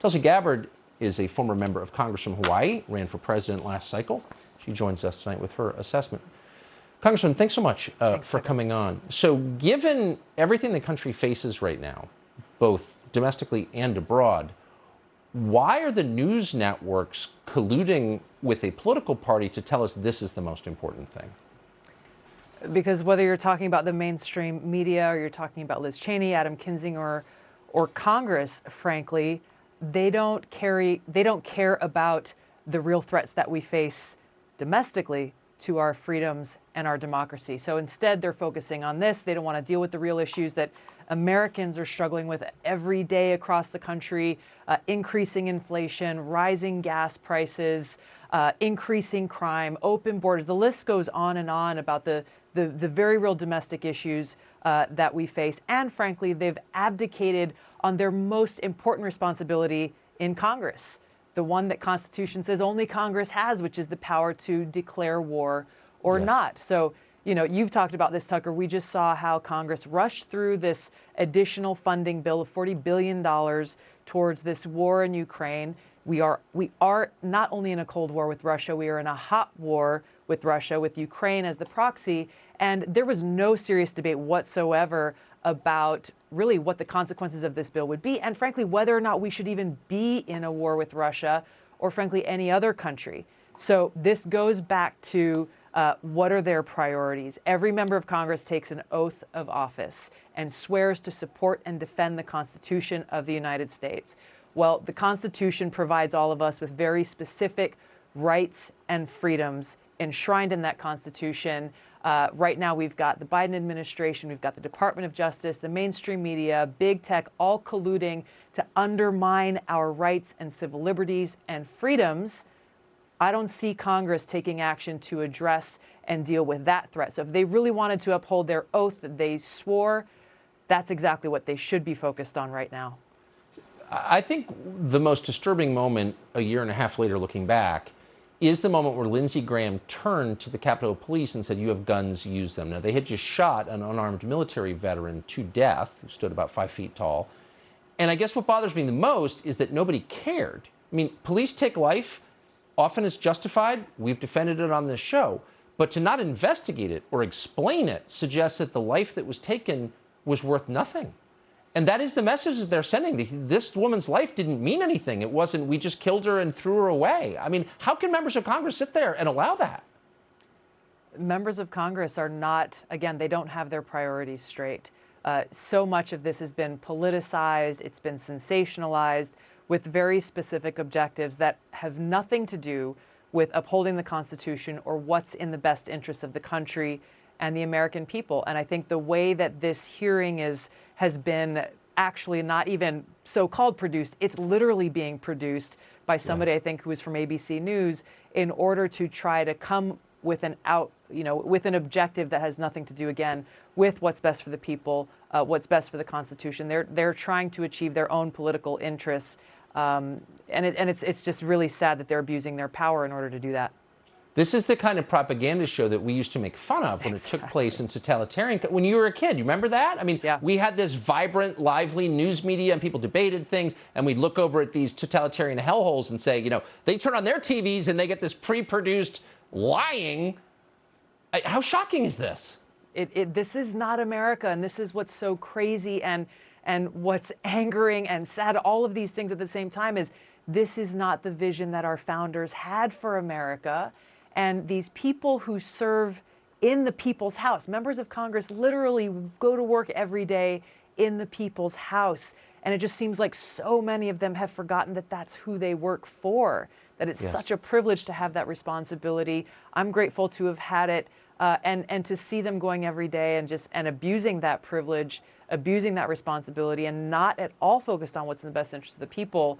Tulsi Gabbard is a former member of Congress from Hawaii, ran for president last cycle. She joins us tonight with her assessment. Congressman, thanks so much for coming on. So given everything the country faces right now, both domestically and abroad, why are the news networks colluding with a political party to tell us this is the most important thing? Because whether you're talking about the mainstream media or you're talking about Liz Cheney, Adam Kinzinger, or Congress, frankly, they don't care about the real threats that we face domestically to our freedoms and our democracy. So instead, they're focusing on this. They don't want to deal with the real issues that Americans are struggling with every day across the country: increasing inflation, rising gas prices, increasing crime, open borders. The list goes on and on about the very real domestic issues that we face. And frankly, they've abdicated on their most important responsibility in Congress, the one that Constitution says only Congress has, which is the power to declare war or not. So, you know, you've talked about this, Tucker. We just saw how Congress rushed through this additional funding bill of $40 billion towards this war in Ukraine. We are not only in a Cold War with Russia, we are in a hot war with Russia, with Ukraine as the proxy. And there was no serious debate whatsoever about really what the consequences of this bill would be, and frankly, whether or not we should even be in a war with Russia or frankly any other country. So this goes back to what are their priorities? Every member of Congress takes an oath of office and swears to support and defend the Constitution of the United States. Well, the Constitution provides all of us with very specific rights and freedoms enshrined in that Constitution. Right now, we've got the Biden administration, we've got the Department of Justice, the mainstream media, big tech, all colluding to undermine our rights and civil liberties and freedoms. I don't see Congress taking action to address and deal with that threat. So if they really wanted to uphold their oath that they swore, that's exactly what they should be focused on right now. I think the most disturbing moment a year and a half later, looking back, is the moment where Lindsey Graham turned to the Capitol Police and said, "You have guns, use them." Now, they had just shot an unarmed military veteran to death who stood about 5 feet tall. And I guess what bothers me the most is that nobody cared. I mean, police take life, often it's justified. We've defended it on this show. But to not investigate it or explain it suggests that the life that was taken was worth nothing. And that is the message that they're sending. This woman's life didn't mean anything. It wasn't, we just killed her and threw her away. I mean, how can members of Congress sit there and allow that? Members of Congress are not, again, they don't have their priorities straight. So much of this has been politicized, it's been sensationalized with very specific objectives that have nothing to do with upholding the Constitution or what's in the best interest of the country and the American people. And I think the way that this hearing has been actually not even so-called produced, it's literally being produced by somebody, I think, who is from ABC News in order to try to come with with an objective that has nothing to do, again, with what's best for the people, what's best for the Constitution. They're trying to achieve their own political interests. And it's just really sad that they're abusing their power in order to do that. This is the kind of propaganda show that we used to make fun of when it took place in totalitarian. When you were a kid, you remember that? I mean, we had this vibrant, lively news media and people debated things, and we'd look over at these totalitarian hellholes and say, you know, they turn on their TVs and they get this pre-produced lying. How shocking is this? This is not America, and this is what's so crazy and what's angering and sad. All of these things at the same time is this is not the vision that our founders had for America. And these people who serve in the people's house, members of Congress literally go to work every day in the people's house. And it just seems like so many of them have forgotten that that's who they work for, that it's such a privilege to have that responsibility. I'm grateful to have had it and to see them going every day and abusing that privilege, abusing that responsibility, and not at all focused on what's in the best interest of the people.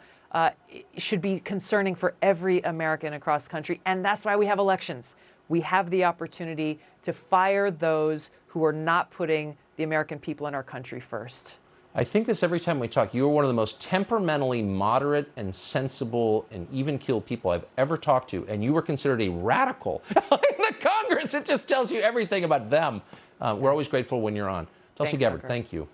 Should be concerning for every American across the country. And that's why we have elections. We have the opportunity to fire those who are not putting the American people and our country first. I think this every time we talk. You are one of the most temperamentally moderate and sensible and even-keeled people I've ever talked to. And you were considered a radical in the Congress. It just tells you everything about them. We're always grateful when you're on. Tulsi Gabbard, thank you.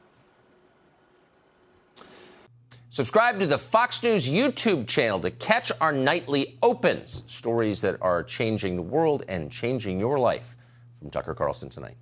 Subscribe to the Fox News YouTube channel to catch our nightly opens, stories that are changing the world and changing your life. From Tucker Carlson Tonight.